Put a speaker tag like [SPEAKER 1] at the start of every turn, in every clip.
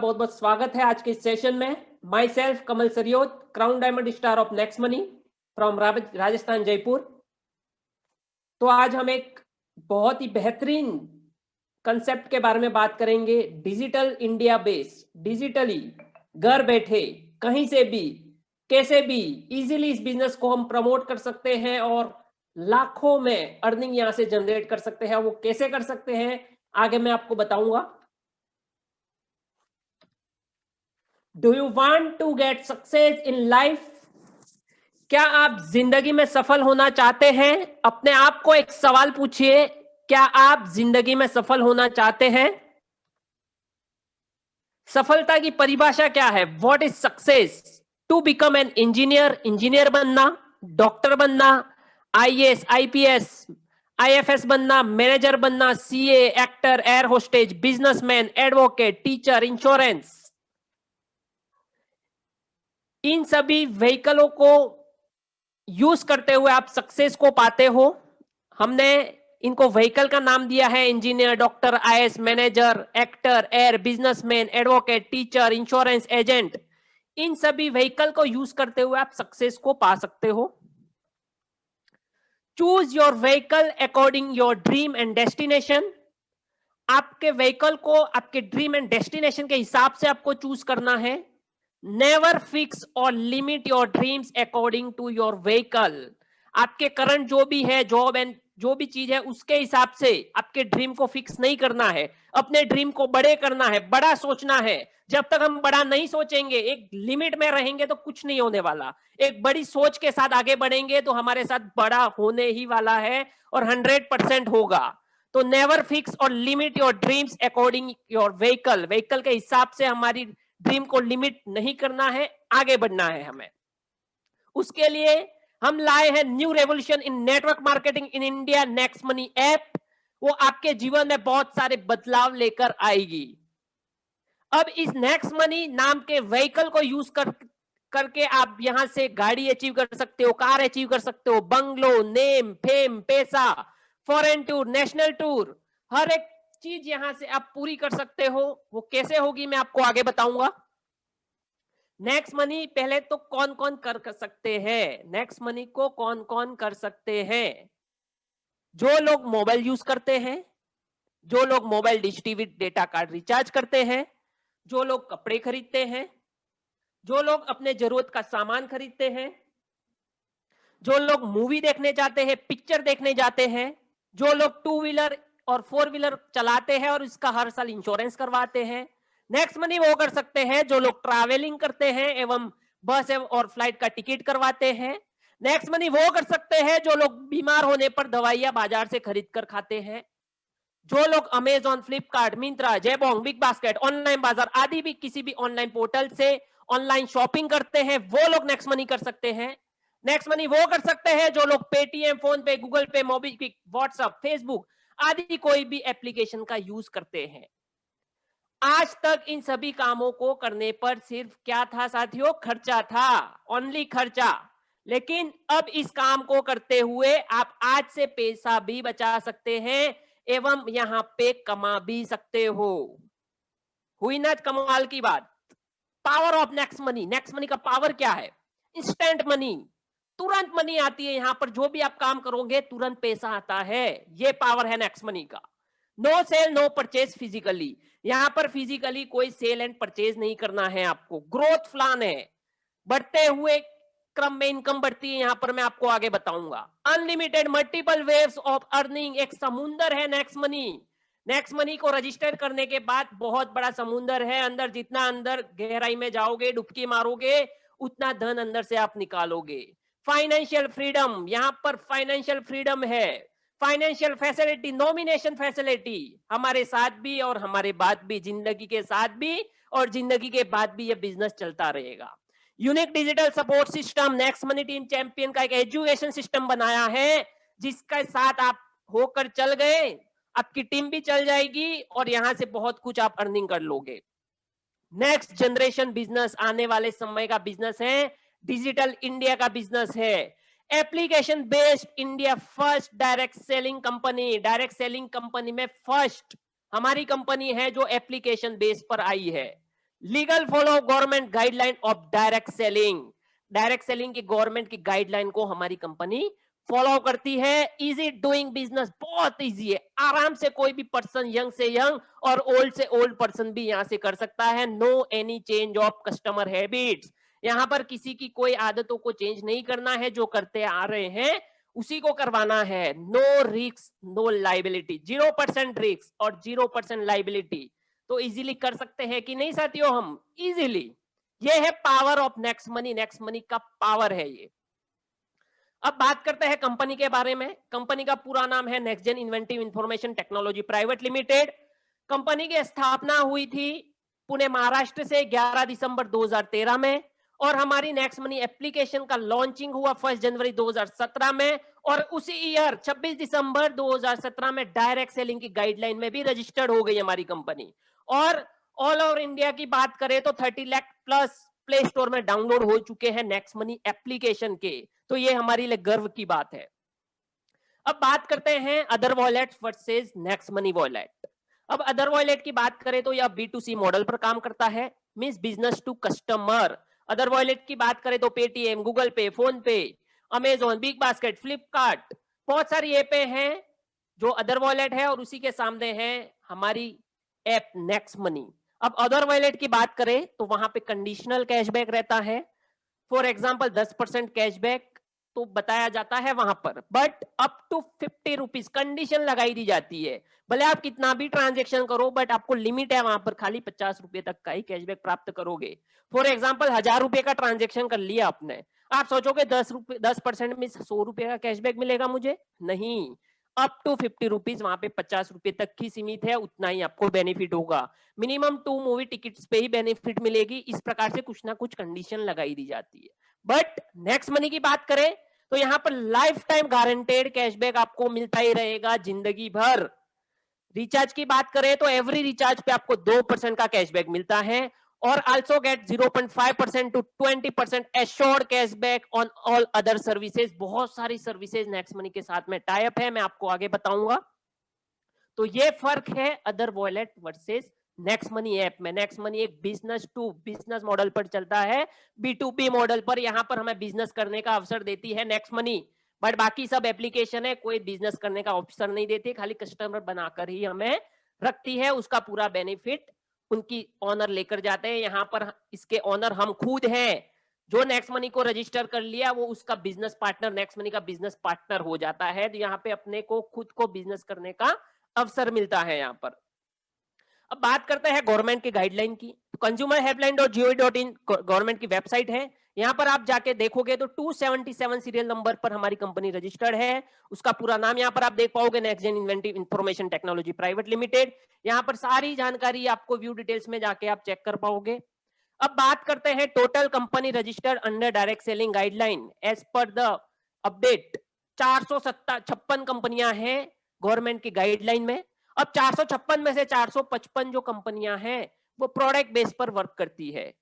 [SPEAKER 1] बहुत बहुत स्वागत है आज के इस सेशन में। Myself Kamal Sariyot, crown diamond star of next money from Rajasthan Jaipur. तो आज हम एक बहुत ही बेहतरीन कंसेप्ट के बारे में बात करेंगे, डिजिटल इंडिया बेस। डिजिटली घर बैठे कहीं से भी कैसे भी इजीली इस बिजनेस को हम प्रमोट कर सकते हैं और लाखों में अर्निंग यहां से जनरेट कर सकते हैं। वो कैसे कर सकते हैं आगे मैं आपको बताऊंगा। Do you want to get success in life? क्या आप जिंदगी में सफल होना चाहते हैं? अपने आप को एक सवाल पूछिए, क्या आप जिंदगी में सफल होना चाहते हैं? सफलता की परिभाषा क्या है? What is success? To become an engineer, engineer बनना, डॉक्टर बनना, आईएएस, आईपीएस, आईएफएस बनना, मैनेजर बनना, CA, actor, air hostage, businessman, advocate, teacher, insurance. इन सभी व्हीकलों को यूज करते हुए आप सक्सेस को पाते हो। हमने इनको व्हीकल का नाम दिया है engineer, doctor, IAS, manager, actor, air, businessman, advocate, teacher, insurance agent. इन सभी व्हीकल को यूज करते हुए आप सक्सेस को पा सकते हो। Choose your vehicle according your dream and destination. आपके व्हीकल को आपके ड्रीम एंड डेस्टिनेशन के हिसाब से आपको चूज करना है। नेवर फिक्स और limit your dreams according to your vehicle. आपके करंट जो भी है, जॉब एंड जो भी चीज है, उसके हिसाब से आपके ड्रीम को फिक्स नहीं करना है। अपने ड्रीम को बड़े करना है, बड़ा सोचना है। जब तक हम बड़ा नहीं सोचेंगे, एक लिमिट में रहेंगे, तो कुछ नहीं होने वाला। एक बड़ी सोच के साथ आगे बढ़ेंगे तो हमारे साथ बड़ा होने ही वाला है और 100% होगा। तो नेवर फिक्स और limit your dreams according your vehicle. Vehicle के हिसाब से हमारी ड्रीम को लिमिट नहीं करना है, आगे बढ़ना है हमें। उसके लिए हम लाए हैं new revolution in network marketing in India, next money app. वो आपके जीवन में बहुत सारे बदलाव लेकर आएगी। अब इस नेक्स्ट मनी नाम के व्हीकल को यूज करके आप यहां से गाड़ी अचीव कर सकते हो, कार अचीव कर सकते हो, बंगलो, नेम, फेम, पैसा, फॉरेन टूर, नेशनल टूर, हर एक चीज यहां से आप पूरी कर सकते हो। वो कैसे होगी मैं आपको आगे बताऊंगा। नेक्स्ट मनी पहले तो कौन कौन कर सकते हैं? नेक्स्ट मनी को कौन कौन कर सकते हैं? जो लोग मोबाइल यूज करते हैं, जो लोग mobile dish TV data card recharge करते हैं, जो लोग कपड़े खरीदते हैं, जो लोग अपने जरूरत का सामान खरीदते हैं, जो लोग मूवी देखने जाते हैं, पिक्चर देखने जाते हैं, जो लोग 2 व्हीलर और 4 व्हीलर चलाते हैं और इसका हर साल इंश्योरेंस करवाते हैं। नेक्स्ट मनी वो कर सकते हैं जो लोग ट्रैवलिंग करते हैं एवं बस और फ्लाइट का टिकट करवाते हैं। नेक्स्ट मनी वो कर सकते हैं जो लोग बीमार होने पर दवाइयां बाजार से खरीद कर खाते हैं। जो लोग Amazon, Flipkart, Myntra, Jabong, big basket, online बाजार आदि भी किसी भी ऑनलाइन पोर्टल से ऑनलाइन शॉपिंग करते हैं, वो लोग नेक्स्ट मनी कर सकते हैं। नेक्स्ट मनी वो कर सकते हैं जो लोग पेटीएम, फोन पे, गूगल पे, मोबीक्विक, व्हाट्सएप, फेसबुक आदि कोई भी एप्लीकेशन का यूज करते हैं। आज तक इन सभी कामों को करने पर सिर्फ क्या था साथियों? खर्चा था, ओनली खर्चा। लेकिन अब इस काम को करते हुए आप आज से पैसा भी बचा सकते हैं एवं यहां पे कमा भी सकते हो। हुई ना कमाल की बात? Power of next money. Next money का पावर क्या है? इंस्टेंट मनी, तुरंत मनी आती है। यहां पर जो भी आप काम करोगे तुरंत पैसा आता है। ये पावर है नेक्स्ट मनी का। No sale no purchase physically. यहां पर फिजिकली कोई सेल एंड परचेज नहीं करना है आपको। ग्रोथ प्लान है, बढ़ते हुए क्रम में इनकम बढ़ती है। यहां पर मैं आपको आगे बताऊंगा। Unlimited multiple waves of earning, एक समुंदर है नेक्स्ट मनी। नेक्स्ट मनी को रजिस्टर करने के बाद बहुत बड़ा समुंदर है। अंदर जितना अंदर गहराई में जाओगे, डुबकी मारोगे, उतना धन अंदर से आप निकालोगे। फाइनेंशियल फ्रीडम, यहां पर फाइनेंशियल फ्रीडम है। फाइनेंशियल फैसिलिटी, नॉमिनेशन फैसिलिटी, हमारे साथ भी और हमारे बाद भी, जिंदगी के साथ भी और जिंदगी के बाद भी ये बिजनेस चलता रहेगा। Unique digital support system, next money team champion का एक एजुकेशन सिस्टम बनाया है जिसके साथ आप होकर चल गए, आपकी टीम भी चल जाएगी और यहां से बहुत कुछ आप अर्निंग कर लोगे। नेक्स्ट जनरेशन बिजनेस, आने वाले समय का बिजनेस है, डिजिटल इंडिया का बिजनेस है। Application based India first direct selling company. Direct selling company में फर्स्ट हमारी कंपनी है जो एप्लीकेशन बेस पर आई है। Legal follow government guideline of direct selling. Direct selling की गवर्नमेंट की गाइडलाइन को हमारी कंपनी फॉलो करती है। इजी डूइंग बिजनेस, बहुत इजी है, आराम से कोई भी पर्सन, यंग से यंग और ओल्ड से ओल्ड पर्सन भी यहां से कर सकता है। No any change of customer habits, यहां पर किसी की कोई आदतों को चेंज नहीं करना है, जो करते आ रहे हैं उसी को करवाना है। No risk no liability, 0% risk और 0% लाइबिलिटी, तो इजीली कर सकते हैं कि नहीं साथियों हम, इजीली। ये है power of next money, next money का पावर है ये। अब बात करते हैं कंपनी के बारे में। कंपनी का पूरा नाम है next gen inventive information technology private limited. Company की स्थापना हुई थी पुणे महाराष्ट्र से 11 दिसंबर 2013 में, और हमारी नेक्स्ट मनी एप्लीकेशन का लॉन्चिंग हुआ 1 जनवरी 2017 में, और उसी ईयर 26 दिसंबर 2017 में डायरेक्ट सेलिंग की गाइडलाइन में भी रजिस्टर्ड हो गई हमारी कंपनी। और ऑल ओवर इंडिया की बात करें तो 30 लाख प्लस प्ले स्टोर में डाउनलोड हो चुके हैं नेक्स्ट मनी एप्लीकेशन के, तो ये हमारे लिए गर्व की बात है। अब बात करते हैं other wallet versus next money wallet. अब अदर वॉलेट की बात करें तो यह B2C मॉडल पर काम करता है, means business to customer. Other wallet की बात करें तो Paytm, Google Pay, PhonePe, Amazon, Big Basket, Flipkart, बहुत सारी ऐपे हैं जो अदर वॉलेट है, और उसी के सामने है हमारी ऐप नेक्स्ट मनी। अब अदर वॉलेट की बात करें तो वहां पे कंडीशनल कैशबैक रहता है। फॉर एग्जाम्पल 10% कैशबैक तो बताया जाता है वहां पर, but up to 50 rupees condition लगाई दी जाती है। भले आप कितना भी ट्रांजेक्शन करो, बट आपको लिमिट है वहां पर, खाली 50 रुपए तक का ही कैशबैक प्राप्त करोगे। फॉर एग्जाम्पल 1000 रुपए का ट्रांजेक्शन कर लिया आपने, आप सोचोगे 10% में 100 रुपए का कैशबैक मिलेगा मुझे, नहीं, अप टू 50 रुपीज, वहां पे 50 रुपए तक ही सीमित है, उतना ही आपको बेनिफिट होगा। मिनिमम 2 मूवी टिकट्स पे ही बेनिफिट मिलेगी, इस प्रकार से कुछ ना कुछ कंडीशन लगाई दी जाती है। बट नेक्स्ट मनी की बात करें तो यहां पर लाइफ टाइम गारंटेड कैशबैक आपको मिलता ही रहेगा जिंदगी भर। रिचार्ज की बात करें तो एवरी रिचार्ज पे आपको 2% का कैशबैक मिलता है, और also get 0.5% to 20% assured cashback on all other services. बहुत सारी सर्विसेज नेक्स्ट मनी के साथ में टाई अप है, मैं आपको आगे बताऊंगा। तो ये फर्क है other wallet versus next money app में। नेक्स्ट मनी एक बिजनेस टू बिजनेस मॉडल पर चलता है, B2B मॉडल पर, यहां पर हमें बिजनेस करने का अवसर देती है नेक्स्ट मनी। बट बाकी सब एप्लीकेशन है कोई बिजनेस करने का अवसर नहीं देती, खाली कस्टमर बनाकर ही हमें रखती है, उसका पूरा बेनिफिट उनकी ऑनर लेकर जाते हैं। यहाँ पर इसके ऑनर हम खुद हैं, जो नेक्स्ट मनी को रजिस्टर कर लिया वो उसका बिजनेस पार्टनर, नेक्स्ट मनी का बिजनेस पार्टनर हो जाता है। तो यहाँ पे अपने को खुद को बिजनेस करने का अवसर मिलता है यहाँ पर। अब बात करते हैं गवर्नमेंट की गाइडलाइन की। कंज्यूमर हेल्पलाइन .gov.in गवर्नमेंट की वेबसाइट है, यहाँ पर आप जाके देखोगे तो 277 सीरियल नंबर पर हमारी कंपनी रजिस्टर्ड है। उसका पूरा नाम यहाँ पर आप देख पाओगे, next gen inventive information technology private limited. यहाँ पर सारी जानकारी आपको व्यू डिटेल्स में जाके आप चेक कर पाओगे। अब बात करते हैं total company registered under direct selling guideline as per the update 456 कंपनियां हैं गवर्नमेंट की गाइडलाइन में। अब 456 में से 455 जो कंपनियां हैं वो प्रोडक्ट बेस पर वर्क करती है,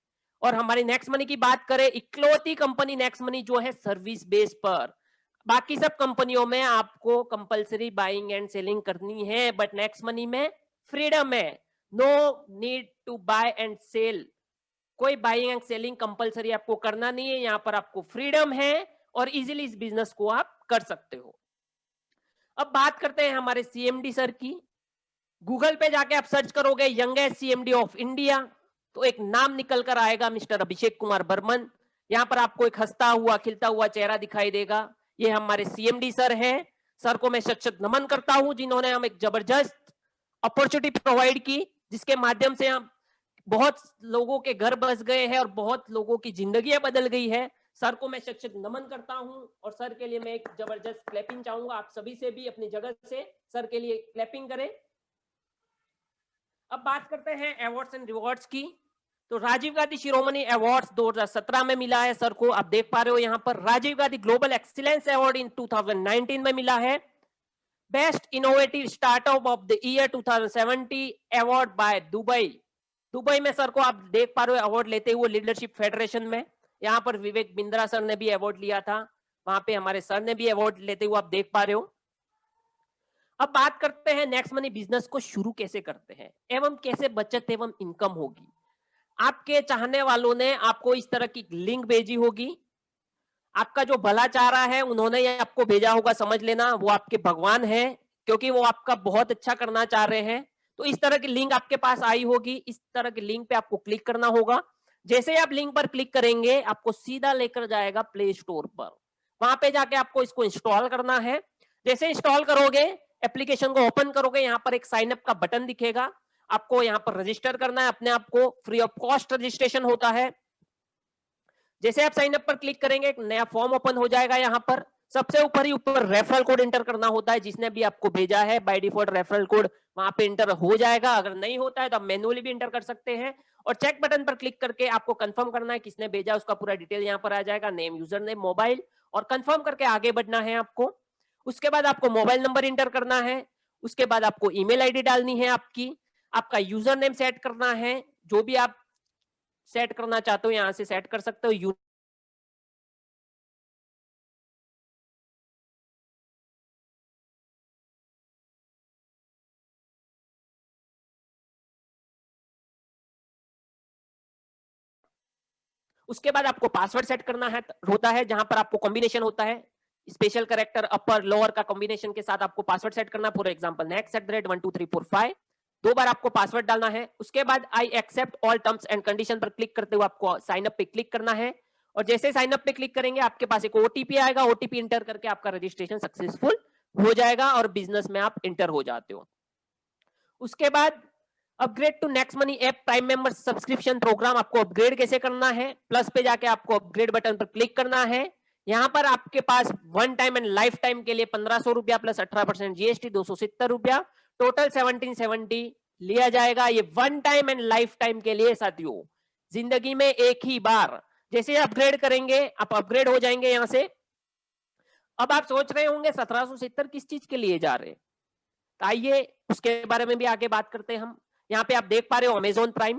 [SPEAKER 1] और हमारी नेक्स्ट मनी की बात करें, इकलौती कंपनी नेक्स्ट मनी जो है सर्विस बेस पर। बाकी सब कंपनियों में आपको कंपलसरी बाइंग एंड सेलिंग करनी है, बट नेक्स्ट मनी में फ्रीडम है, no need to buy and sell. कोई बाइंग एंड सेलिंग कंपलसरी आपको करना नहीं है, यहां पर आपको फ्रीडम है और इजीली इस बिजनेस को आप कर सकते हो। अब बात करते हैं हमारे CMD सर की। गूगल पे जाके आप सर्च करोगे यंगेस्ट CMD ऑफ इंडिया, तो एक नाम निकल कर आएगा, मिस्टर अभिषेक कुमार बर्मन। यहां पर आपको एक हंसता हुआ खिलता हुआ चेहरा दिखाई देगा, ये हमारे CMD सर हैं। सर को मैं सचत नमन करता हूं, जिन्होंने हम एक जबरदस्त अपॉर्चुनिटी प्रोवाइड की, जिसके माध्यम से हम बहुत लोगों के घर बस गए हैं और बहुत लोगों की जिंदगियां बदल गई है। सर को मैं सचत नमन करता हूं, और सर के लिए मैं एक जबरदस्त क्लैपिंग चाहूंगा। आप सभी से भी अपनी जगह से सर के लिए क्लैपिंग करें। अब बात करते हैं अवार्ड्स एंड रिवॉर्ड्स की। तो राजीव गांधी शिरोमणि अवार्ड्स 2017 में मिला है सर को, आप देख पा रहे हो यहाँ पर। Rajiv Gandhi global excellence award in 2019 में मिला है। Best innovative startup of the year 2070 award by Dubai. Dubai में सर को आप देख पा रहे हो अवार्ड लेते हुए लीडरशिप फेडरेशन में। यहाँ पर विवेक बिंद्रा सर ने भी अवार्ड लिया था, वहां पे हमारे सर ने भी अवार्ड लेते हुए आप देख पा रहे हो। अब बात करते हैं नेक्स्ट मनी बिजनेस को शुरू कैसे करते हैं एवं कैसे बचत एवं इनकम होगी। आपके चाहने वालों ने आपको इस तरह की लिंक भेजी होगी, आपका जो भला चाह रहा है उन्होंने ये आपको भेजा होगा, समझ लेना वो आपके भगवान है, क्योंकि वो आपका बहुत अच्छा करना चाह रहे हैं। तो इस तरह की लिंक आपके पास आई होगी, इस तरह की लिंक पे आपको क्लिक करना होगा। जैसे आप लिंक पर क्लिक करेंगे आपको सीधा लेकर जाएगा प्ले स्टोर पर, वहां पे जाके आपको इसको इंस्टॉल करना है। जैसे इंस्टॉल करोगे, एप्लीकेशन को ओपन करोगे, यहाँ पर एक साइन अप का बटन दिखेगा, आपको यहाँ पर रजिस्टर करना है अपने आप को, फ्री ऑफ कॉस्ट रजिस्ट्रेशन होता है। जैसे आप साइन अप पर क्लिक करेंगे एक नया फॉर्म ओपन हो जाएगा। यहाँ पर सबसे ऊपर ही ऊपर रेफरल कोड एंटर करना होता है, जिसने भी आपको भेजा है बाय डिफॉल्ट रेफरल कोड वहां पे एंटर हो जाएगा। अगर नहीं होता है तो आप मैन्युअली भी एंटर कर सकते हैं। और चेक बटन पर क्लिक करके आपको कंफर्म करना है किसने भेजा, उसका पूरा डिटेल यहाँ पर आ जाएगा, नेम, यूजर नेम, मोबाइल, और कंफर्म करके आगे बढ़ना है आपको। उसके बाद आपको मोबाइल नंबर एंटर करना है, उसके बाद आपको ईमेल आईडी डालनी है आपकी, आपका यूजर नेम सेट करना है, जो भी आप सेट करना चाहते हो यहां से सेट कर सकते हो। उसके बाद आपको पासवर्ड सेट करना है होता है, जहां पर आपको कॉम्बिनेशन होता है स्पेशल कैरेक्टर अपर लोअर का कॉम्बिनेशन के साथ आपको पासवर्ड सेट करना। फॉर एग्जांपल next@12345 दो बार आपको पासवर्ड डालना है। उसके बाद I accept all terms and condition पर क्लिक करते हुए आपको साइन अप पे क्लिक करना है। और जैसे साइन अप पे क्लिक करेंगे आपके पास एक ओटीपी आएगा, ओटीपी इंटर करके आपका रजिस्ट्रेशन सक्सेसफुल हो जाएगा और बिजनेस में आप इंटर हो जाते हो। उसके बाद upgrade to next money app prime member subscription program, आपको अपग्रेड कैसे करना है, प्लस पे जाके आपको अपग्रेड बटन पर क्लिक करना है। यहां पर आपके पास one time and lifetime के लिए 1500 रुपया प्लस 18% जीएसटी 270 रुपया, टोटल 1770 लिया जाएगा। ये one time and lifetime के लिए साथियों, जिंदगी में एक ही बार। जैसे अपग्रेड करेंगे आप अपग्रेड हो जाएंगे यहां से। अब आप सोच रहे होंगे 1770 किस चीज के लिए जा रहे हैं, तो आइए उसके बारे में भी आगे बात करते हैं हम। यहाँ पे आप देख पा रहे हो Amazon Prime,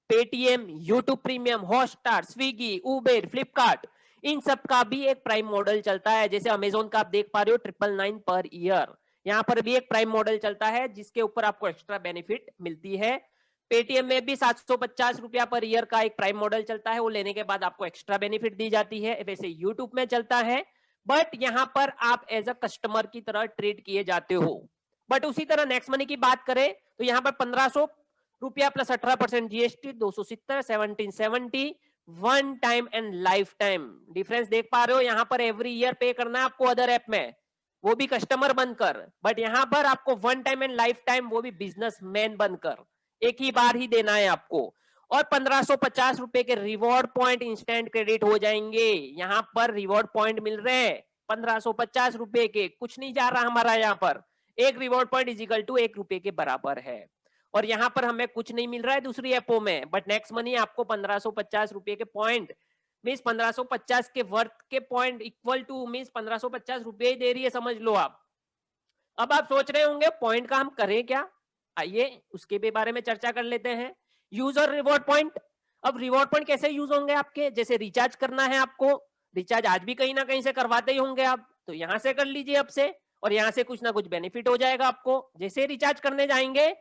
[SPEAKER 1] Paytm, YouTube Premium, Hotstar, Swiggy, Uber, Flipkart, इन सब का भी एक प्राइम मॉडल चलता है। जैसे अमेजोन का आप देख पा रहे हो 999 पर ईयर, यहाँ पर भी एक प्राइम मॉडल चलता है जिसके ऊपर आपको एक्स्ट्रा बेनिफिट मिलती है। पेटीएम में भी 750 रुपया पर ईयर का एक प्राइम मॉडल चलता है, वो लेने के बाद आपको एक्स्ट्रा बेनिफिट दी जाती है। वैसे यूट्यूब में चलता है, बट यहाँ पर आप एज अ कस्टमर की तरह ट्रीट किए जाते हो। बट उसी तरह नेक्स्ट मनी की बात करें तो यहाँ पर 1500 रुपया plus 18% GST 270 1770 one time and life time. Difference देख पा रहे हो, यहाँ पर एवरी ईयर पे करना है आपको अदर ऐप में, वो भी कस्टमर बनकर, बट यहाँ पर आपको one time and life time वो भी बिजनेसमैन बनकर एक ही बार ही देना है आपको। और 1550 रुपए के रिवॉर्ड पॉइंट इंस्टेंट क्रेडिट हो जाएंगे। यहाँ पर रिवॉर्ड पॉइंट मिल रहे हैं 1550 रुपए के, कुछ नहीं जा रहा हमारा यहाँ पर। एक reward point is equal to 1 रुपए के बराबर है। और यहाँ पर हमें कुछ नहीं मिल रहा है दूसरी ऐपों में, बट नेक्स्ट मनी आपको 1550 रुपए के पॉइंट मीन्स 1550 के वर्थ के पॉइंट इक्वल टू मीन्स 1550 रुपए दे रही है, समझ लो आप। अब आप सोच रहे होंगे पॉइंट का हम करें क्या, आइए उसके भी बारे में चर्चा कर लेते हैं। यूजर रिवॉर्ड पॉइंट, अब रिवॉर्ड पॉइंट कैसे यूज होंगे आपके, जैसे रिचार्ज करना है आपको, रिचार्ज आज भी कहीं ना कहीं से करवाते ही होंगे आप, तो यहां से कर लीजिए अब से, और यहां से कुछ ना कुछ बेनिफिट हो जाएगा आपको। जैसे रिचार्ज करने जाएंगे,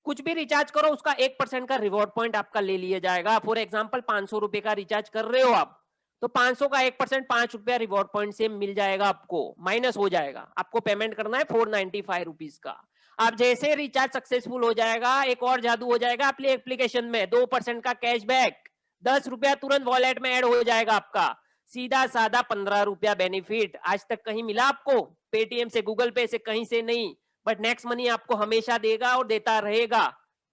[SPEAKER 1] कुछ भी रिचार्ज करो उसका 1% का रिवॉर्ड पॉइंट आपका ले लिया जाएगा। फॉर एग्जांपल 500 रुपए का रिचार्ज कर रहे हो आप, तो 500 का 1% 5 रुपया रिवॉर्ड पॉइंट से मिल जाएगा आपको, माइनस हो जाएगा। आपको पेमेंट करना है 495 रुपीज का। आप जैसे रिचार्ज सक्सेसफुल हो जाएगा, एक और जादू हो जाएगा अपनी एप्लीकेशन में, 2% का कैशबैक, 10 रुपया तुरंत वॉलेट में ऐड हो जाएगा आपका। सीधा साधा 15 रुपया बेनिफिट। आज तक कहीं मिला आपको, पेटीएम से, गूगल पे से, कहीं से नहीं, बट नेक्स्ट मनी आपको हमेशा देगा और देता रहेगा,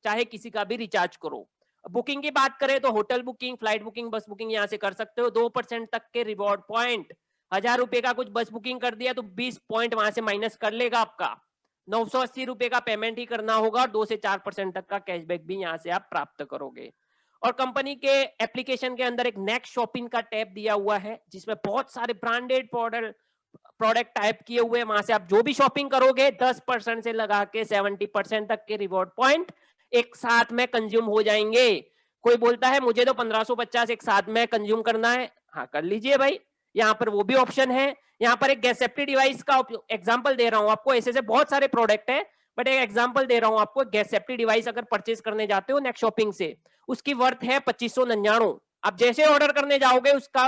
[SPEAKER 1] चाहे किसी का भी रिचार्ज करो। बुकिंग की बात करें तो होटल बुकिंग, फ्लाइट बुकिंग, बस बुकिंग यहां से कर सकते हो। 2% तक के रिवॉर्ड पॉइंट, 1000 रुपए का कुछ बस बुकिंग कर दिया तो 20 पॉइंट वहां से माइनस कर लेगा आपका। 980 रुपए का पेमेंट ही करना होगा और 2 से 4% तक का कैशबैक भी यहां से आप प्राप्त करोगे। और कंपनी के एप्लीकेशन के अंदर एक नेक्स्ट शॉपिंग का टैब दिया हुआ है, जिसमें बहुत सारे ब्रांडेड प्रोडक्ट टाइप किए हुए हैं। वहां से आप जो भी शॉपिंग करोगे 10% से लगा के 70% तक के रिवॉर्ड पॉइंट एक साथ में कंज्यूम हो जाएंगे। कोई बोलता है मुझे तो 1550 एक साथ में कंज्यूम करना है, हाँ कर लीजिए भाई, यहाँ पर वो भी ऑप्शन है। यहाँ पर एक गैस सेफ्टी डिवाइस का एग्जांपल दे रहा हूं आपको, ऐसे बहुत सारे प्रोडक्ट है, बट एक एग्जांपल दे रहा हूं आपको, गैस सेफ्टी डिवाइस अगर परचेज करने जाते हो नेक्स्ट शॉपिंग से, उसकी वर्थ है 2599। अब जैसे ऑर्डर करने जाओगे उसका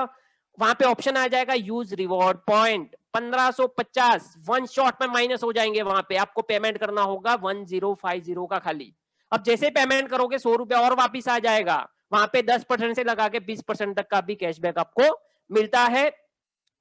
[SPEAKER 1] वहां पे ऑप्शन आ जाएगा use reward point, 1550 one shot में माइनस हो जाएंगे, वहां पे आपको पेमेंट करना होगा 1050 का खाली। अब जैसे पेमेंट करोगे 100 रुपया और वापिस आ जाएगा, वहां पे 10% से लगा के 20% तक का भी कैशबैक आपको मिलता है।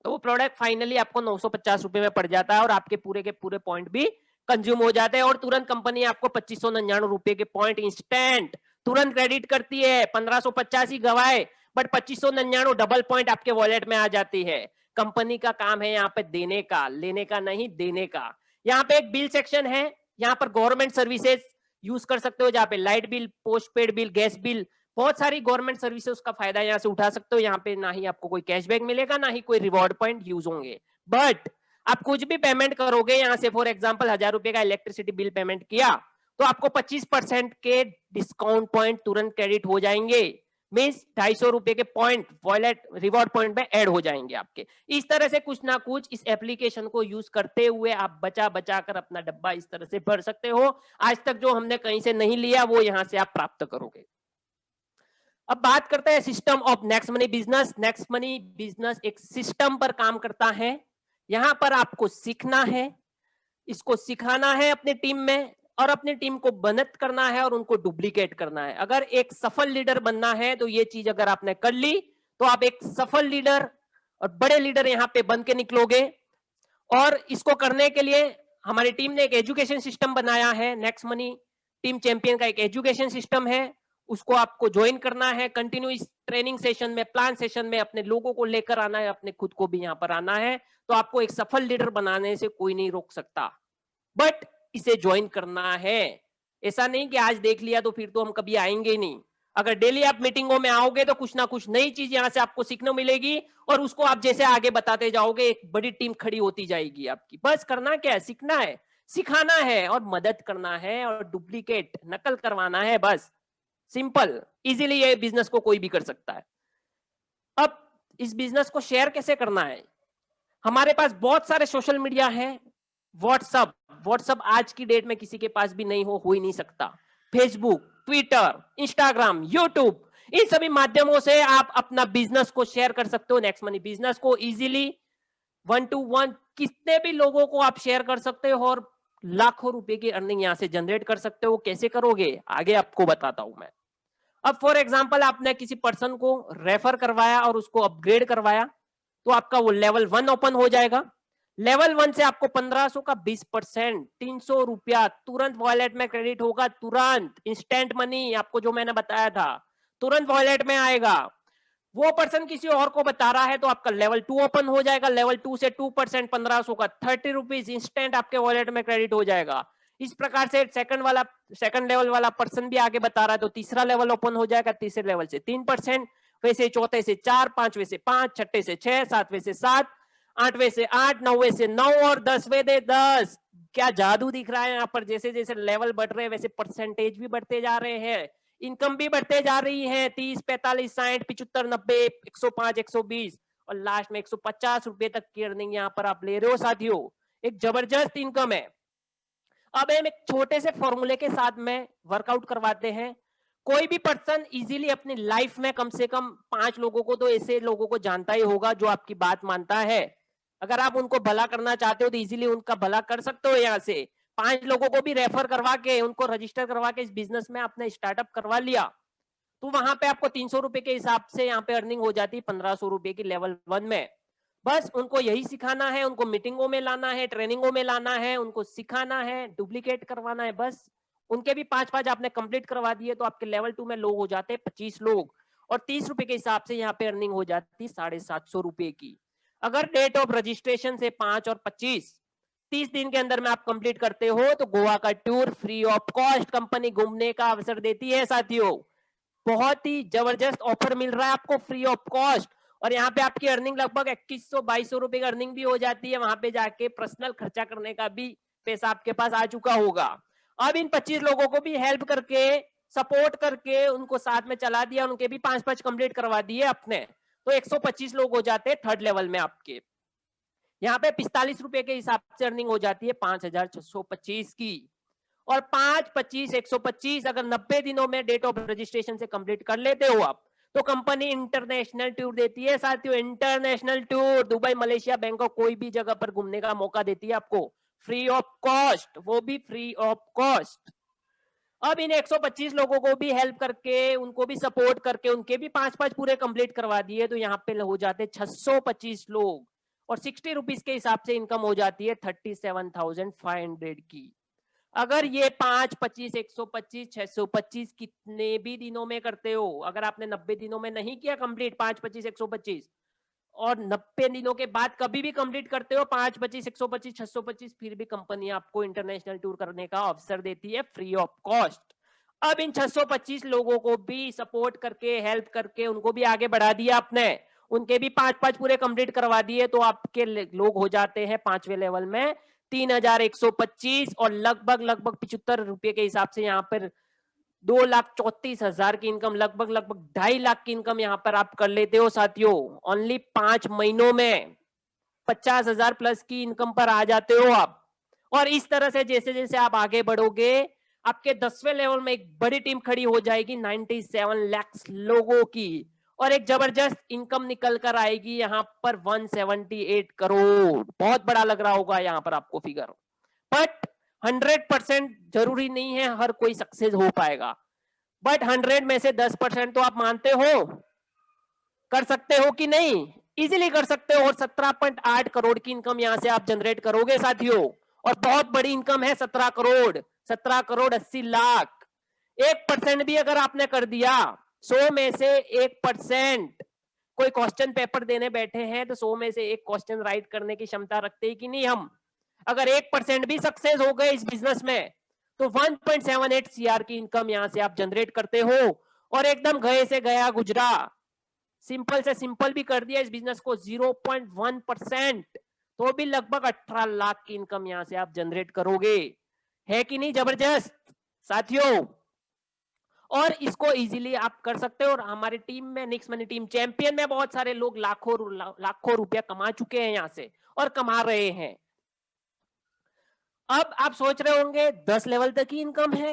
[SPEAKER 1] तो वो प्रोडक्ट फाइनली आपको 950 रुपए में पड़ जाता है और आपके पूरे के पूरे पॉइंट भी कंज्यूम हो जाते हैं और तुरंत कंपनी आपको 2599 रुपए के पॉइंट इंस्टेंट तुरंत क्रेडिट करती है। 1550 ही गवाए बट 2599 डबल पॉइंट आपके वॉलेट में आ जाती है। कंपनी का काम है यहाँ पे देने का, लेने का नहीं, देने का। यहाँ पे एक बिल सेक्शन है, यहाँ पर गवर्नमेंट सर्विसेज यूज कर सकते हो, जहाँ पे light bill, post paid bill, gas bill, बहुत सारी गवर्नमेंट सर्विसेज का फायदा यहाँ से उठा सकते हो। यहाँ पे ना ही आपको कोई कैशबैक मिलेगा, ना ही कोई रिवॉर्ड पॉइंट यूज होंगे। बट आप कुछ भी पेमेंट करोगे यहाँ से, फॉर एग्जांपल 1000 रुपए का इलेक्ट्रिसिटी बिल पेमेंट किया तो आपको 25% के डिस्काउंट पॉइंट तुरंत क्रेडिट हो जाएंगे। मीन्स 250 रुपए के पॉइंट वॉलेट रिवॉर्ड पॉइंट में ऐड हो जाएंगे आपके। इस तरह से कुछ ना कुछ इस एप्लीकेशन को यूज करते हुए आप बचा बचा कर अपना डब्बा इस तरह से भर सकते हो। आज तक जो हमने कहीं से नहीं लिया वो यहाँ से आप प्राप्त करोगे। अब बात करते हैं system of next money business. Next money business एक सिस्टम पर काम करता है। यहां पर आपको सीखना है, इसको सिखाना है अपनी टीम में और अपनी टीम को बनत करना है और उनको डुप्लीकेट करना है। अगर एक सफल लीडर बनना है तो ये चीज अगर आपने कर ली तो आप एक सफल लीडर और बड़े लीडर यहां पे बन के निकलोगे। और इसको करने के लिए हमारी टीम ने एक एजुकेशन सिस्टम बनाया है। नेक्स्ट मनी टीम चैंपियन का एक एजुकेशन सिस्टम है, उसको आपको ज्वाइन करना है। कंटिन्यू इस ट्रेनिंग सेशन में, प्लान सेशन में अपने लोगों को लेकर आना है, अपने खुद को भी यहाँ पर आना है। तो आपको एक सफल लीडर बनाने से कोई नहीं रोक सकता, बट इसे ज्वाइन करना है। ऐसा नहीं कि आज देख लिया तो फिर तो हम कभी आएंगे ही नहीं। अगर डेली आप मीटिंगों में आओगे तो कुछ ना कुछ नई चीज यहाँ से आपको सीखने मिलेगी और उसको आप जैसे आगे बताते जाओगे एक बड़ी टीम खड़ी होती जाएगी आपकी। बस करना क्या है, सीखना है, सिखाना है और मदद करना है और डुप्लीकेट नकल करवाना है। बस सिंपल, इजीली ये बिजनेस को कोई भी कर सकता है। अब इस बिजनेस को शेयर कैसे करना है? हमारे पास बहुत सारे सोशल मीडिया है। व्हाट्सएप आज की डेट में किसी के पास भी नहीं हो ही नहीं सकता। फेसबुक, ट्विटर, इंस्टाग्राम, यूट्यूब, इन सभी माध्यमों से आप अपना बिजनेस को शेयर कर सकते हो। नेक्स्ट मनी बिजनेस को इजीली 1 to 1 कितने भी लोगों को आप शेयर कर सकते हो और लाखों रुपए की अर्निंग यहां से जनरेट कर सकते हो। कैसे करोगे आगे आपको बताता हूं मैं। अब फॉर एग्जांपल आपने किसी पर्सन को रेफर करवाया और उसको अपग्रेड करवाया तो आपका वो लेवल 1 ओपन हो जाएगा। लेवल 1 से आपको 1500 का 20% 300 रुपया तुरंत वॉलेट में क्रेडिट होगा। तुरंत इंस्टेंट मनी, आपको जो मैंने बताया था, तुरंत वॉलेट में आएगा। वो पर्सन किसी और को बता रहा है तो आपका लेवल 2 ओपन हो जाएगा। लेवल 2 से 2% 1500 का 30 रुपीज इंस्टेंट आपके वॉलेट में क्रेडिट हो जाएगा। इस प्रकार से सेकंड लेवल वाला पर्सन भी आगे बता रहा है तो तीसरा लेवल ओपन हो जाएगा। तीसरे लेवल से 3%, वैसे चौथे से 4, पांचवे से 5, छठे से 6, सातवें से 7, आठवें से 8, नौवे से 9 और 10वें से 10। क्या जादू दिख रहा है यहाँ पर? जैसे जैसे लेवल बढ़ रहे हैं वैसे परसेंटेज भी बढ़ते जा रहे हैं, इनकम भी बढ़ते जा रही है। 30, 45, 60, 75, 90, 105, 120 और लास्ट में 150 रुपए तक की अर्निंग यहाँ पर आप ले रहे हो साथियों। एक जबरदस्त इनकम है। अब हम एक छोटे से फॉर्मूले के साथ में वर्कआउट करवाते हैं। कोई भी पर्सन इजीली अपनी लाइफ में कम से कम 5 लोगों को तो ऐसे लोगों को जानता ही होगा जो आपकी बात मानता है। अगर आप उनको भला करना चाहते हो तो इजीली उनका भला कर सकते हो। यहाँ से 5 लोगों को भी रेफर करवा के, उनको रजिस्टर करवा के इस बिजनेस में आपने स्टार्टअप करवा लिया तो वहां पे आपको 300 रुपए के हिसाब से यहाँ पे अर्निंग हो जाती है 1500 रुपए की लेवल 1 में। बस उनको यही सिखाना है, उनको मीटिंगों में लाना है, ट्रेनिंगों में लाना है, उनको सिखाना है, डुप्लीकेट करवाना है। बस उनके भी 5-5 आपने कंप्लीट करवा दिए तो आपके लेवल 2 में लोग हो जाते हैं 25 लोग और 30 रुपए के हिसाब से यहाँ पे अर्निंग हो जाती है 750 रुपए की। अगर डेट ऑफ रजिस्ट्रेशन से 5 और 25 30 दिन के अंदर में आप कंप्लीट करते हो तो गोवा का tour free of cost company घूमने का अवसर देती है साथियों। बहुत ही जबरदस्त ऑफर मिल रहा है आपको फ्री ऑफ कॉस्ट और यहाँ पे आपकी अर्निंग लगभग 2100-2200 रुपए की अर्निंग भी हो जाती है। वहां पे जाके पर्सनल खर्चा करने का भी पैसा आपके पास आ चुका होगा। अब इन 25 लोगों को भी हेल्प करके, सपोर्ट करके उनको साथ में चला दिया, उनके भी 5-5 कंप्लीट करवा दिए अपने, तो 125 लोग हो जाते हैं थर्ड लेवल में आपके। यहाँ पे 45 रुपए के हिसाब से अर्निंग हो जाती है 5625 की। और 5, 25, 125 अगर 90 दिनों में डेट ऑफ रजिस्ट्रेशन से कंप्लीट कर लेते हो आप, तो कंपनी इंटरनेशनल टूर देती है साथियों। International tour Dubai, Malaysia, Bangkok, कोई भी जगह पर घूमने का मौका देती है आपको, फ्री ऑफ कॉस्ट, वो भी फ्री ऑफ कॉस्ट। अब इन 125 लोगों को भी हेल्प करके, उनको भी सपोर्ट करके, उनके भी 5-5 पूरे कंप्लीट करवा दिए, तो यहाँ पे हो जाते 625 लोग, और 60 रुपीज के हिसाब से इनकम हो जाती है 37,500 की। अगर ये 5, 25, 125, 625 कितने भी दिनों में करते हो, अगर आपने 90 दिनों में नहीं किया कंप्लीट 5, 25, 125, और 90 दिनों के बाद कभी भी कंप्लीट करते हो 5, 25, 125, 625, फिर भी कंपनी आपको इंटरनेशनल टूर करने का अवसर देती है फ्री ऑफ कॉस्ट। अब इन 625 लोगों को भी सपोर्ट करके, हेल्प करके, उनको भी आगे बढ़ा दिया आपने, उनके भी 5-5 पूरे कंप्लीट करवा दिए, तो आपके लोग हो जाते हैं 5वें लेवल में 3,125, और लगभग 75 रुपए के हिसाब से यहाँ पर 2,34,000 की इनकम, लगभग 2.5 लाख की इनकम यहाँ पर आप कर लेते हो साथियों। ओनली 5 महीनों में 50,000 प्लस की इनकम पर आ जाते हो आप। और इस तरह से जैसे जैसे आप आगे बढ़ोगे, आपके 10वें लेवल में एक बड़ी टीम खड़ी हो जाएगी 97 लाख लोगों की, और एक जबरदस्त इनकम निकल कर आएगी यहाँ पर 178 करोड़। बहुत बड़ा लग रहा होगा यहाँ पर आपको फिगर, बट 100% जरूरी नहीं है हर कोई सक्सेस हो पाएगा, बट 100 में से 10% तो आप मानते हो कर सकते हो कि नहीं? इजीली कर सकते हो, और 17.8 करोड़ की इनकम यहां से आप जनरेट करोगे साथियों, और बहुत बड़ी इनकम है 17 करोड़, 17 करोड़ 80 लाख। 1% भी अगर आपने कर दिया, 100 में से 1%, कोई क्वेश्चन पेपर देने बैठे हैं तो 100 में से एक क्वेश्चन राइट करने की क्षमता रखते हैं कि नहीं हम? अगर 1% भी सक्सेस हो गए इस बिजनेस में, तो 1.78 CR की इनकम यहां से आप जनरेट करते हो, और एकदम गए से गया गुजरा, सिंपल से सिंपल भी कर दिया इस बिजनेस को 0.1%, तो भी लगभग 18 लाख की इनकम यहां से आप जनरेट करोगे। है कि नहीं जबरदस्त साथियों? और इसको इजीली आप कर सकते हो, और हमारी टीम में, निक्स मनी टीम चैंपियन में बहुत सारे लोग लाखों रुपया कमा चुके हैं यहां से, और कमा रहे हैं। अब आप सोच रहे होंगे 10 लेवल तक ही इनकम है,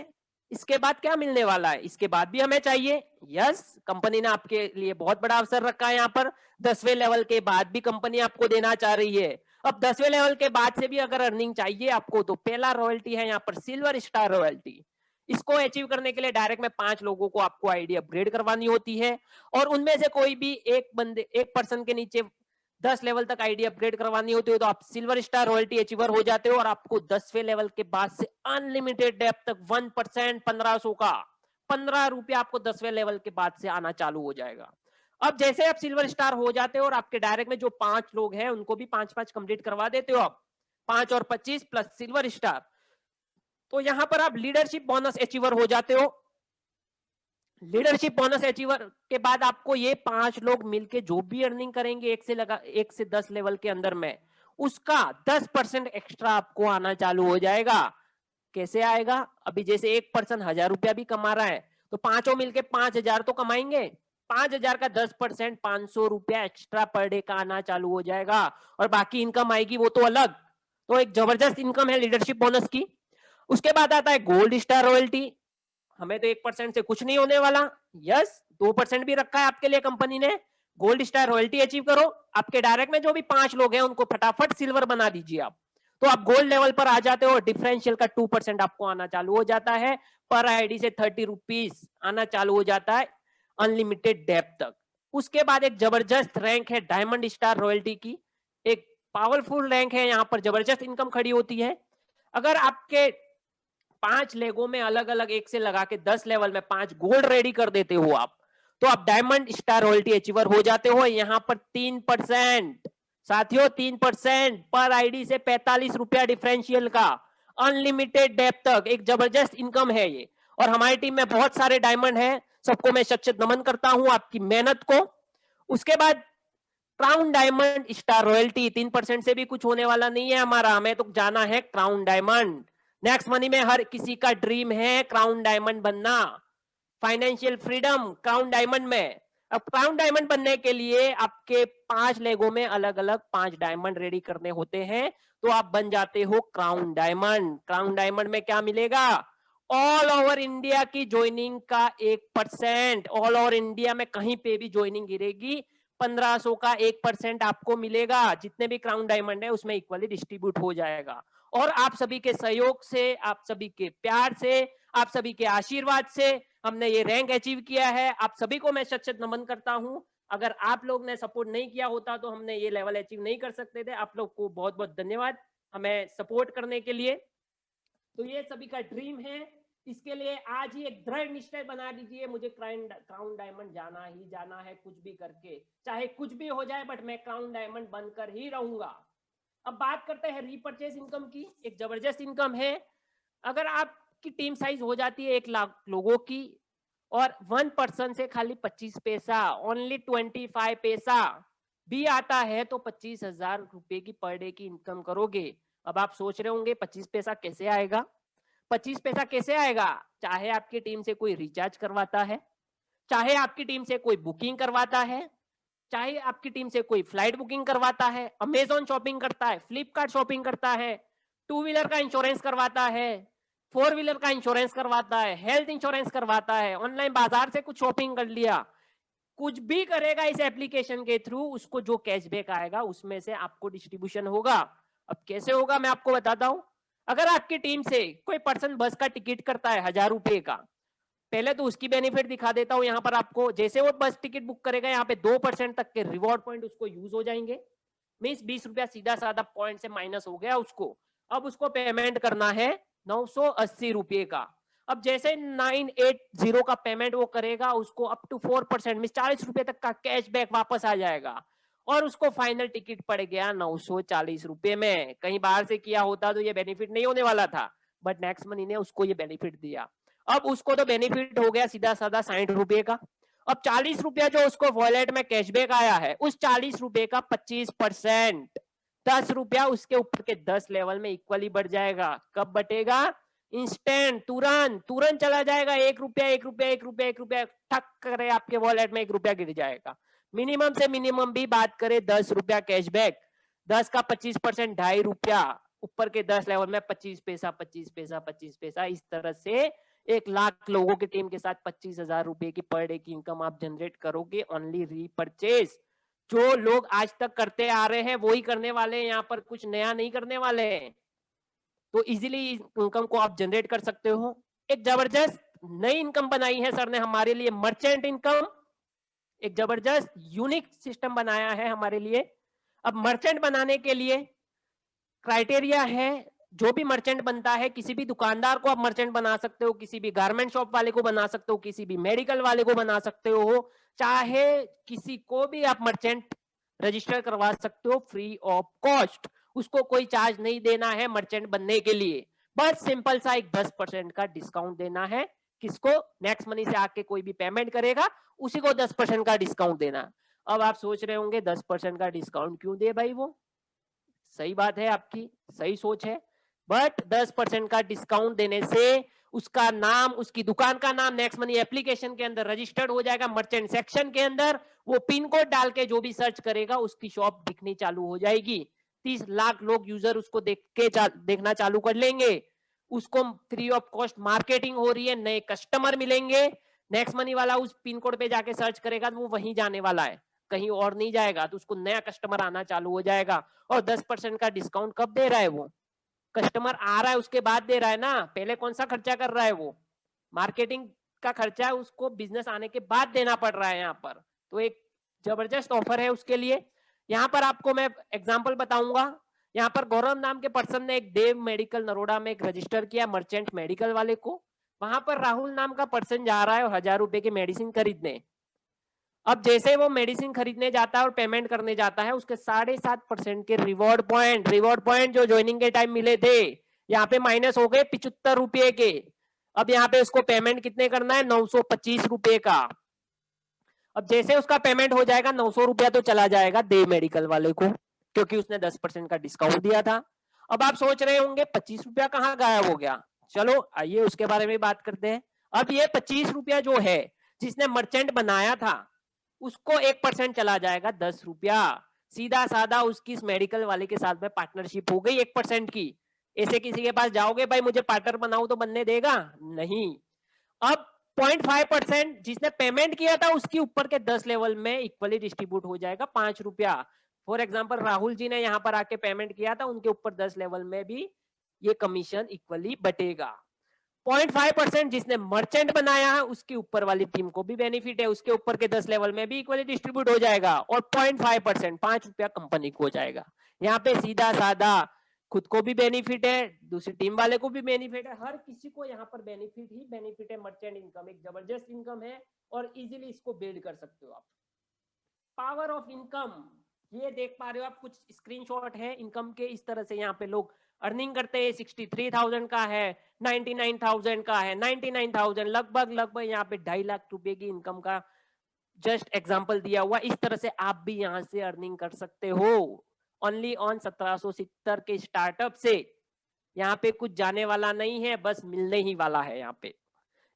[SPEAKER 1] इसके बाद क्या मिलने वाला है? इसके बाद भी हमें चाहिए। यस, कंपनी ने आपके लिए बहुत बड़ा अवसर रखा है यहाँ पर। 10वें लेवल के बाद भी कंपनी आपको देना चाह रही है। अब 10वें लेवल के बाद से भी अगर अर्निंग चाहिए आपको, तो पहला रॉयल्टी है यहाँ पर सिल्वर स्टार रॉयल्टी। इसको अचीव करने के लिए डायरेक्ट में 5 लोगों को आपको आईडी अपग्रेड करवानी होती है, और उनमें से कोई भी एक पर्सन के नीचे 10 लेवल तक आईडी अपग्रेड करवानी होती है, तो आप सिल्वर स्टार रॉयल्टी अचीवर हो जाते हो, और आपको 10वें लेवल के बाद से अनलिमिटेड डेप तक 1% 1500 का 15 रुपया आपको 10वें लेवल के बाद से आना चालू हो जाएगा। अब जैसे आप सिल्वर स्टार हो जाते हो, और आपके डायरेक्ट में जो 5 लोग हैं उनको भी 5-5 कंप्लीट करवा देते हो आप, 5 और 25 प्लस सिल्वर स्टार, तो यहां पर आप लीडरशिप बोनस अचीवर हो जाते हो। लीडरशिप बोनस अचीवर के बाद आपको ये 5 लोग मिलके जो भी अर्निंग करेंगे 1 से 10 लेवल के अंदर में, उसका 10% एक्स्ट्रा आपको आना चालू हो जाएगा। कैसे आएगा? अभी जैसे एक पर्सन 1000 रुपया भी कमा रहा है, तो पांचों मिलके 5000 तो कमाएंगे। 5000 का 10% 500 रुपया एक्स्ट्रा पर डे का आना चालू हो जाएगा, और बाकी इनकम आएगी वो तो अलग। तो एक जबरदस्त इनकम है लीडरशिप बोनस की। उसके बाद आता है गोल्ड स्टार रॉयल्टी। हमें तो 1% से कुछ नहीं होने वाला। यस, 2% भी रखा है आपके लिए कंपनी ने। गोल्ड स्टार रॉयल्टी अचीव करो, आपके डायरेक्ट में जो भी 5 लोग हैं उनको फटाफट सिल्वर बना दीजिए आप, तो आप गोल्ड लेवल पर आ जाते हो। डिफरेंशियल का 2% आपको आना चालू हो जाता है, पर आईडी से 30 रुपीज आना चालू हो जाता है अनलिमिटेड डेप तक। उसके बाद एक जबरदस्त रैंक है डायमंड स्टार रॉयल्टी की, एक पावरफुल रैंक है, यहाँ पर जबरदस्त इनकम खड़ी होती है। अगर आपके 5 लेगों में अलग अलग 1 से लगा के 10 लेवल में 5 गोल्ड रेडी कर देते हो आप, तो आप डायमंड स्टार रॉयल्टी अचीवर हो जाते हो। यहाँ पर 3% साथियों, 3% पर आईडी से 45 रुपया डिफरेंशियल का अनलिमिटेड डेप तक, एक जबरदस्त इनकम है ये। और हमारी टीम में बहुत सारे डायमंड हैं, सबको मैं सचेत नमन करता हूं आपकी मेहनत को। उसके बाद क्राउन डायमंड स्टार रॉयल्टी, 3% से भी कुछ होने वाला नहीं है हमारा, हमें तो जाना है क्राउन डायमंड। नेक्स्ट मनी में हर किसी का ड्रीम है क्राउन डायमंड बनना, फाइनेंशियल फ्रीडम क्राउन डायमंड में। अब क्राउन डायमंड बनने के लिए आपके 5 लेगों में अलग अलग 5 डायमंड रेडी करने होते हैं, तो आप बन जाते हो क्राउन डायमंड। क्राउन डायमंड में क्या मिलेगा? ऑल ओवर इंडिया की ज्वाइनिंग का 1%, ऑल ओवर इंडिया में कहीं पे भी ज्वाइनिंग गिरेगी 1500 का 1% आपको मिलेगा। जितने भी क्राउन डायमंड है उसमें इक्वली डिस्ट्रीब्यूट हो जाएगा। और आप सभी के सहयोग से, आप सभी के प्यार से, आप सभी के आशीर्वाद से हमने ये रैंक अचीव किया है। आप सभी को मैं शत-शत नमन करता हूं। अगर आप लोग ने सपोर्ट नहीं किया होता तो हमने ये लेवल अचीव नहीं कर सकते थे। आप लोग को बहुत बहुत धन्यवाद हमें सपोर्ट करने के लिए। तो ये सभी का ड्रीम है। इसके लिए आज ही एक दृढ़ निश्चय बना दीजिए, मुझे क्राउन डायमंड जाना ही जाना है, कुछ भी करके, चाहे कुछ भी हो जाए, बट मैं क्राउन डायमंड बनकर ही रहूंगा। अब बात करते हैं रीपरचेज इनकम की। एक जबरदस्त इनकम है। अगर आपकी टीम साइज हो जाती है 1 लाख लोगों की और 1 पर्सन से खाली 25 पैसा, ओनली 25 पैसा भी आता है तो 25,000 रुपए की पर डे की इनकम करोगे। अब आप सोच रहे होंगे 25 पैसा कैसे आएगा? 25 पैसा कैसे आएगा? चाहे आपकी टीम से कोई रिचार्ज करवाता है, चाहे आपकी टीम से कोई बुकिंग करवाता है, चाहे आपकी टीम से कोई फ्लाइट बुकिंग करवाता है, अमेजॉन शॉपिंग करता है, फ्लिपकार्ट शॉपिंग करता है, 2 व्हीलर का इंश्योरेंस करवाता है, 4 व्हीलर का इंश्योरेंस करवाता है, हेल्थ इंश्योरेंस करवाता है, ऑनलाइन बाजार से कुछ शॉपिंग कर लिया, कुछ भी करेगा इस एप्लीकेशन के थ्रू, उसको जो कैशबैक आएगा उसमें से आपको डिस्ट्रीब्यूशन होगा। अब कैसे होगा मैं आपको बताता हूं। अगर आपकी टीम से कोई पर्सन बस का टिकट करता है 1000 रुपए का, पहले तो उसकी बेनिफिट दिखा देता हूं यहां पर आपको। जैसे वो बस टिकट बुक करेगा, यहाँ पे 2% तक के रिवॉर्ड पॉइंट उसको यूज हो जाएंगे। मीन्स 20 रुपया सीधा साधा पॉइंट से माइनस हो गया उसको। अब उसको पेमेंट करना है 980 रुपए का। अब जैसे 980 का पेमेंट वो करेगा, उसको अप टू 4% मीन 40 रुपए तक का कैशबैक वापस आ जाएगा और उसको फाइनल टिकट पड़ गया 940 रुपए में। कहीं बाहर से किया होता तो ये बेनिफिट नहीं होने वाला था, बट नेक्स्ट मनी ने उसको ये बेनिफिट दिया। अब उसको तो बेनिफिट हो गया सीधा साधा 60 रुपए का। अब 40 रुपया जो उसको वॉलेट में कैशबैक आया है, उस 40 रुपए का 25% 10 रुपया उसके ऊपर के 10 लेवल में इक्वली बढ़ जाएगा। कब बटेगा? इंस्टेंट, तुरंत तुरंत चला जाएगा। 1 रुपया 1 रुपया 1 रुपया 1 रुपया ठक करे आपके वॉलेट में 1 रुपया गिर जाएगा। मिनिमम से मिनिमम भी बात करें 10 रुपया कैशबैक, 10 का 25% 2.5 रुपया, ऊपर के 10 लेवल में 25 पैसा 25 पैसा 25 पैसा। इस तरह से 1 लाख लोगों की टीम के साथ 25,000 रुपए की पर डे की इनकम आप जनरेट करोगे ओनली रीपरचेज। जो लोग आज तक करते आ रहे हैं वही करने वाले हैं, यहाँ पर कुछ नया नहीं करने वाले हैं। तो इजीली इनकम को आप जनरेट कर सकते हो। एक जबरदस्त नई इनकम बनाई है सर ने हमारे लिए, मर्चेंट इनकम। एक जबरदस्त यूनिक सिस्टम बनाया है हमारे लिए। अब मर्चेंट बनाने के लिए क्राइटेरिया है, जो भी मर्चेंट बनता है, किसी भी दुकानदार को आप मर्चेंट बना सकते हो, किसी भी गारमेंट शॉप वाले को बना सकते हो, किसी भी मेडिकल वाले को बना सकते हो, चाहे किसी को भी आप मर्चेंट रजिस्टर करवा सकते हो फ्री ऑफ कॉस्ट। उसको कोई चार्ज नहीं देना है मर्चेंट बनने के लिए, बस सिंपल सा एक 10% का डिस्काउंट देना है। किसको? नेक्स्ट मनी से आके कोई भी पेमेंट करेगा उसी को 10% का डिस्काउंट देना। अब आप सोच रहे होंगे 10% का डिस्काउंट क्यों दे भाई वो? सही बात है, आपकी सही सोच है, बट 10% का डिस्काउंट देने से उसका नाम, उसकी दुकान का नाम नेक्स्ट मनी एप्लीकेशन के अंदर रजिस्टर्ड हो जाएगा। मर्चेंट सेक्शन के अंदर वो पिन कोड डाल के जो भी सर्च करेगा उसकी शॉप दिखनी चालू हो जाएगी। 30 लाख लोग यूजर उसको देखना चालू कर लेंगे। उसको फ्री ऑफ कॉस्ट मार्केटिंग हो रही है, नए कस्टमर मिलेंगे। नेक्स्ट मनी वाला उस पिन कोड पे जाके सर्च करेगा तो वो वहीं जाने वाला है, कहीं और नहीं जाएगा, तो उसको नया कस्टमर आना चालू हो जाएगा। और 10% का डिस्काउंट कब दे रहा है वो? कस्टमर आ रहा है उसके बाद दे रहा है ना, पहले कौन सा खर्चा कर रहा है वो? मार्केटिंग का खर्चा उसको बिजनेस आने के बाद देना पड़ रहा है यहाँ पर। तो एक जबरदस्त ऑफर है उसके लिए। यहाँ पर आपको मैं एग्जांपल बताऊंगा। यहाँ पर गौरव नाम के पर्सन ने एक देव मेडिकल नरोडा में एक रजिस्टर किया मर्चेंट मेडिकल वाले को। वहां पर राहुल नाम का पर्सन जा रहा है और 1000 रुपए की मेडिसिन खरीदने। अब जैसे वो मेडिसिन खरीदने जाता है और पेमेंट करने जाता है, उसके 7.5% के रिवॉर्ड पॉइंट जो ज्वाइनिंग के टाइम मिले थे, यहाँ पे माइनस हो गए 75 रुपए के। अब यहाँ पे उसको पेमेंट कितने करना है? 925 रुपए का। अब जैसे उसका पेमेंट हो जाएगा 900 रुपया तो चला जाएगा देव मेडिकल वाले को, क्योंकि उसने 10% का डिस्काउंट दिया था। अब आप सोच रहे होंगे 25 रुपया कहाँ गायब हो गया? चलो आइए उसके बारे में बात करते हैं। अब ये 25 रुपया जो है जिसने मर्चेंट बनाया था उसको 1% चला जाएगा 10 रुपया। सीधा साधा उसकी इस मेडिकल वाले के साथ में पार्टनरशिप हो गई 1% की। ऐसे किसी के पास जाओगे भाई मुझे पार्टनर बनाओ तो बनने देगा नहीं। अब 0.5% जिसने पेमेंट किया था उसके ऊपर के 10 लेवल में इक्वली डिस्ट्रीब्यूट हो जाएगा 5 रुपया। फॉर एग्जांपल राहुल जी ने यहाँ पर आके पेमेंट किया था, उनके ऊपर 10 लेवल में भी ये कमीशन इक्वली बटेगा। 0.5% जिसने मर्चेंट बनाया है उसके ऊपर वाली टीम को भी बेनिफिट है, उसके ऊपर के 10 लेवल में भी इक्वली डिस्ट्रीब्यूट हो जाएगा। और 0.5% 5 रुपया कंपनी को हो जाएगा। यहाँ पे सीधा साधा खुद को भी बेनिफिट है, दूसरी टीम वाले को भी बेनिफिट है, हर किसी को यहाँ पर बेनिफिट ही बेनिफिट है। मर्चेंट इनकम एक जबरदस्त इनकम है और इजीली इसको बिल्ड कर सकते हो आप। पावर ऑफ इनकम ये देख पा रहे हो आप, कुछ स्क्रीनशॉट है इनकम के। इस तरह से यहाँ पे लोग अर्निंग करते हैं। 63,000 का है, 99,000 का है, 99,000 लगभग यहाँ पे 2.5 लाख रुपए की इनकम का जस्ट एग्जांपल दिया हुआ। इस तरह से आप भी यहाँ से अर्निंग कर सकते हो ओनली ऑन 1770 के स्टार्टअप से। यहाँ पे कुछ जाने वाला नहीं है, बस मिलने ही वाला है। यहाँ पे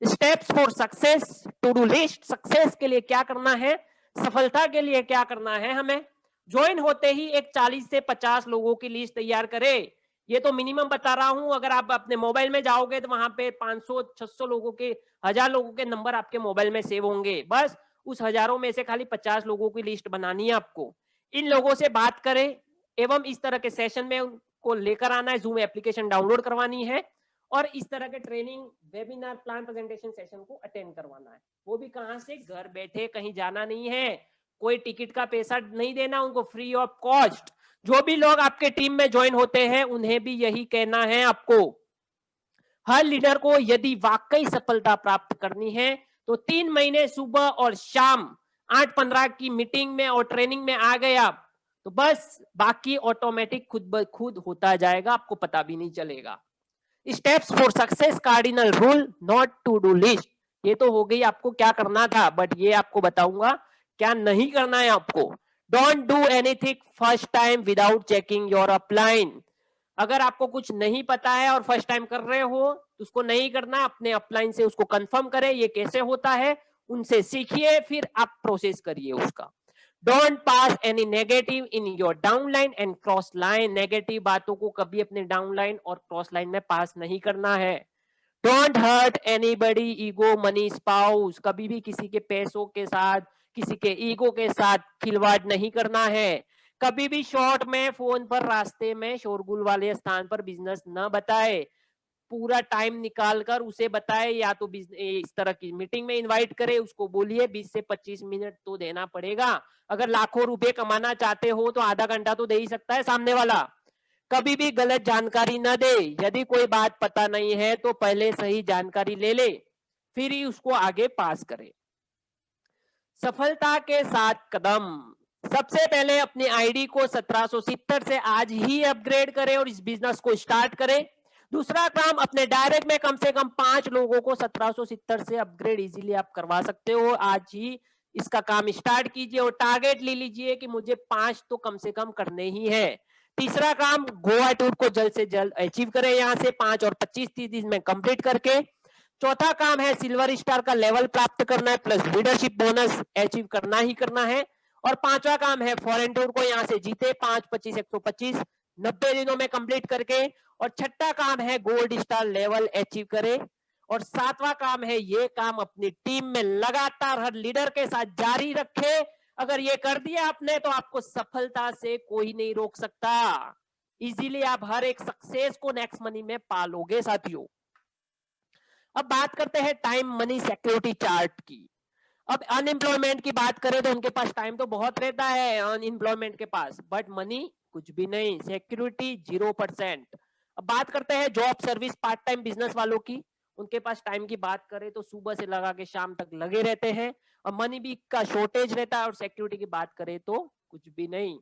[SPEAKER 1] steps for success, to do list. Success के लिए क्या करना है, सफलता के लिए क्या करना है, हमें ज्वाइन होते ही एक 40 से 50 लोगों की लिस्ट तैयार करें। ये तो मिनिमम बता रहा हूं, अगर आप अपने मोबाइल में जाओगे तो वहां पे 500 600 लोगों के, 1000 लोगों के नंबर आपके मोबाइल में सेव होंगे। बस उस हजारों में से खाली 50 लोगों की लिस्ट बनानी है आपको। इन लोगों से बात करें एवं इस तरह के सेशन में उनको लेकर आना है। जूम एप्लीकेशन डाउनलोड करवानी है और इस तरह के training, webinar, plan, presentation session को अटेंड करवाना है। वो भी कहां से, घर बैठे, कहीं जाना नहीं है, कोई टिकट का पैसा नहीं देना उनको, फ्री ऑफ कॉस्ट। जो भी लोग आपके टीम में ज्वाइन होते हैं उन्हें भी यही कहना है आपको। हर लीडर को यदि वाकई सफलता प्राप्त करनी है तो 3 महीने सुबह और शाम 8-15 की मीटिंग में और ट्रेनिंग में आ गए आप तो बस बाकी ऑटोमेटिक खुद ब खुद होता जाएगा, आपको पता भी नहीं चलेगा। Steps for success, cardinal rule, not to do list. ये तो हो गई आपको क्या करना था, बट ये आपको बताऊंगा क्या नहीं करना है आपको। Don't do anything first time without checking your upline. अगर आपको कुछ नहीं पता है और फर्स्ट टाइम कर रहे हो तो उसको नहीं करना, अपने अपलाइन से उसको कंफर्म करें ये कैसे होता है, उनसे सीखिए, फिर आप प्रोसेस करिए उसका। Don't pass any negative in your downline and cross line. Negative बातों को कभी अपने डाउनलाइन और क्रॉस लाइन में पास नहीं करना है। Don't hurt anybody ego, money, spouse. कभी भी किसी के पैसों के साथ, किसी के ईगो के साथ खिलवाड़ नहीं करना है। कभी भी शॉर्ट में, फोन पर, रास्ते में शोरगुल वाले स्थान पर बिजनेस न बताए। पूरा टाइम निकालकर उसे बताए, या तो इस तरह की मीटिंग में इनवाइट करे, उसको बोलिए 20 से 25 मिनट तो देना पड़ेगा। अगर लाखों रुपए कमाना चाहते हो तो आधा घंटा तो दे ही सकता है सामने वाला। कभी भी गलत जानकारी न दे। यदि कोई बात पता नहीं है तो पहले सही जानकारी ले ले, फिर ही उसको आगे पास करे। सफलता के 7 कदम। सबसे पहले अपनी आईडी को 1770 से आज ही अपग्रेड करें और इस बिजनेस को स्टार्ट करें। दूसरा काम, अपने डायरेक्ट में कम से कम 5 लोगों को 1770 से अपग्रेड इजीली आप करवा सकते हो। आज ही इसका काम स्टार्ट कीजिए और टारगेट ले लीजिए कि मुझे 5 तो कम से कम करने ही है। तीसरा काम, गोवा टूर को जल्द से जल्द अचीव करें, यहाँ से 5 और 25-30 दिन में कंप्लीट करके। चौथा काम है सिल्वर स्टार का लेवल प्राप्त करना है प्लस लीडरशिप बोनस अचीव करना ही करना है। और पांचवा काम है फॉरेन टूर को यहाँ से जीते, 5, 25, 125 90 दिनों में कंप्लीट करके। और छठा काम है गोल्ड स्टार लेवल अचीव करे। और सातवां काम है ये काम अपनी टीम में लगातार हर लीडर के साथ जारी रखे। अगर ये कर दिया आपने तो आपको सफलता से कोई नहीं रोक सकता। इजीली आप हर एक सक्सेस को नेक्स्ट मनी में पालोगे साथियों। अब बात करते हैं टाइम मनी सिक्योरिटी चार्ट की। अब अनएम्प्लॉयमेंट की बात करें तो उनके पास टाइम तो बहुत रहता है अनएम्प्लॉयमेंट के पास, बट मनी कुछ भी नहीं, सिक्योरिटी 0%। अब बात करते हैं job, service, part time business वालों की। उनके पास टाइम की बात करें तो सुबह से लगा के शाम तक लगे रहते हैं और मनी भी का शॉर्टेज रहता है। और सिक्योरिटी की बात करें तो कुछ भी नहीं।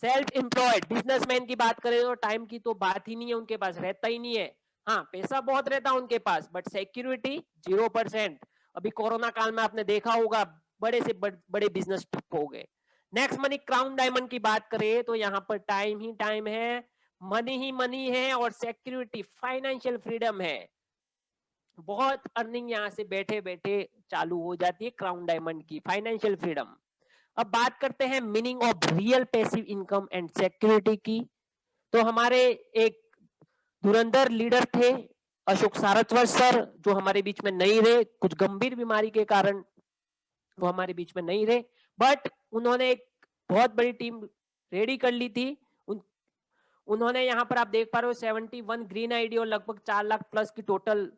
[SPEAKER 1] सेल्फ एम्प्लॉयड बिजनेसमैन की बात करें तो टाइम की तो बात ही नहीं है, उनके पास रहता ही नहीं है। हाँ, पैसा बहुत रहता है उनके पास, बट सिक्योरिटी 0%। अभी कोरोना काल में आपने देखा होगा बड़े से बड़े बिजनेस ठप हो गए। नेक्स्ट मनी, क्राउन डायमंड की बात करें तो यहाँ पर टाइम ही टाइम है, मनी ही मनी है और सिक्योरिटी, फाइनेंशियल फ्रीडम है। बहुत अर्निंग यहाँ से बैठे बैठे चालू हो जाती है क्राउन डायमंड की, फाइनेंशियल फ्रीडम। अब बात करते हैं meaning of real passive income and security की। तो हमारे एक धुरंधर लीडर थे अशोक सारस्वत सर, जो हमारे बीच में नहीं रहे, कुछ गंभीर बीमारी के कारण वो हमारे बीच में नहीं रहे, बट उन्होंने एक बहुत बड़ी टीम रेडी कर ली थी। उन्होंने यहाँ पर आप देख पा रहे हो 71 ग्रीन आईडी और लगभग 4 लाख प्लस की टोटल,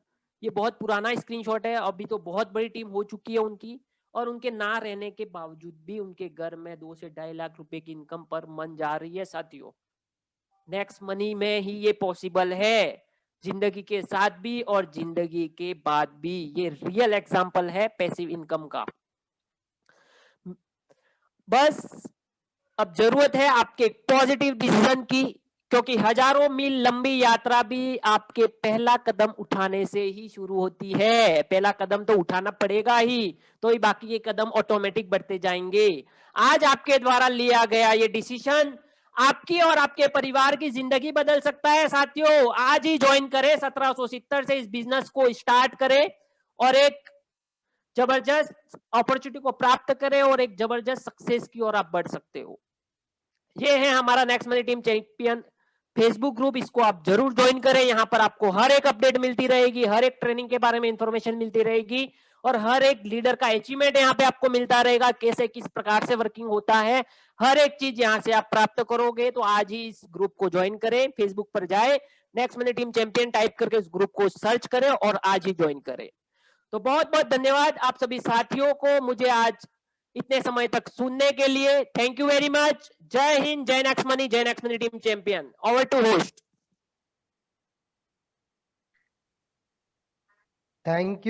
[SPEAKER 1] ये बहुत पुराना स्क्रीनशॉट है, अभी तो बहुत बड़ी टीम हो चुकी है उनकी, और उनके ना रहने के बावजूद भी उनके घर में 2 से 2.5 लाख रुपए की इनकम पर मंथ जा रही है साथियों। नेक्स्ट मनी में ही ये पॉसिबल है, जिंदगी के साथ भी और जिंदगी के बाद भी। ये रियल एग्जांपल है पैसिव इनकम का। बस अब जरूरत है आपके पॉजिटिव डिसीजन की, क्योंकि हजारों मील लंबी यात्रा भी आपके पहला कदम उठाने से ही शुरू होती है। पहला कदम तो उठाना पड़ेगा ही, तो ही बाकी के कदम ऑटोमेटिक बढ़ते जाएंगे। आज आपके द्वारा लिया गया ये डिसीजन आपकी और आपके परिवार की जिंदगी बदल सकता है साथियों। आज ही ज्वाइन करें 1770 से, इस बिजनेस को स्टार्ट करें और एक जबरदस्त अपॉर्चुनिटी को प्राप्त करें और एक जबरदस्त सक्सेस की ओर आप बढ़ सकते हो। ये है हमारा next money team champion Facebook group, इसको आप जरूर ज्वाइन करें। यहाँ पर आपको हर एक अपडेट मिलती रहेगी, हर एक ट्रेनिंग के बारे में इंफॉर्मेशन मिलती रहेगी, और हर एक लीडर का अचीवमेंट यहाँ पे आपको मिलता रहेगा, कैसे किस प्रकार से वर्किंग होता है, हर एक चीज यहाँ से आप प्राप्त करोगे। तो आज ही इस ग्रुप को ज्वाइन करें, फेसबुक पर जाए, next money team champion type करके इस ग्रुप को सर्च करें और आज ही ज्वाइन करें। तो बहुत बहुत धन्यवाद आप सभी साथियों को मुझे आज इतने समय तक सुनने के लिए। Thank you very much. जय हिंद, जय next money team champion. Over to host.
[SPEAKER 2] Thank you.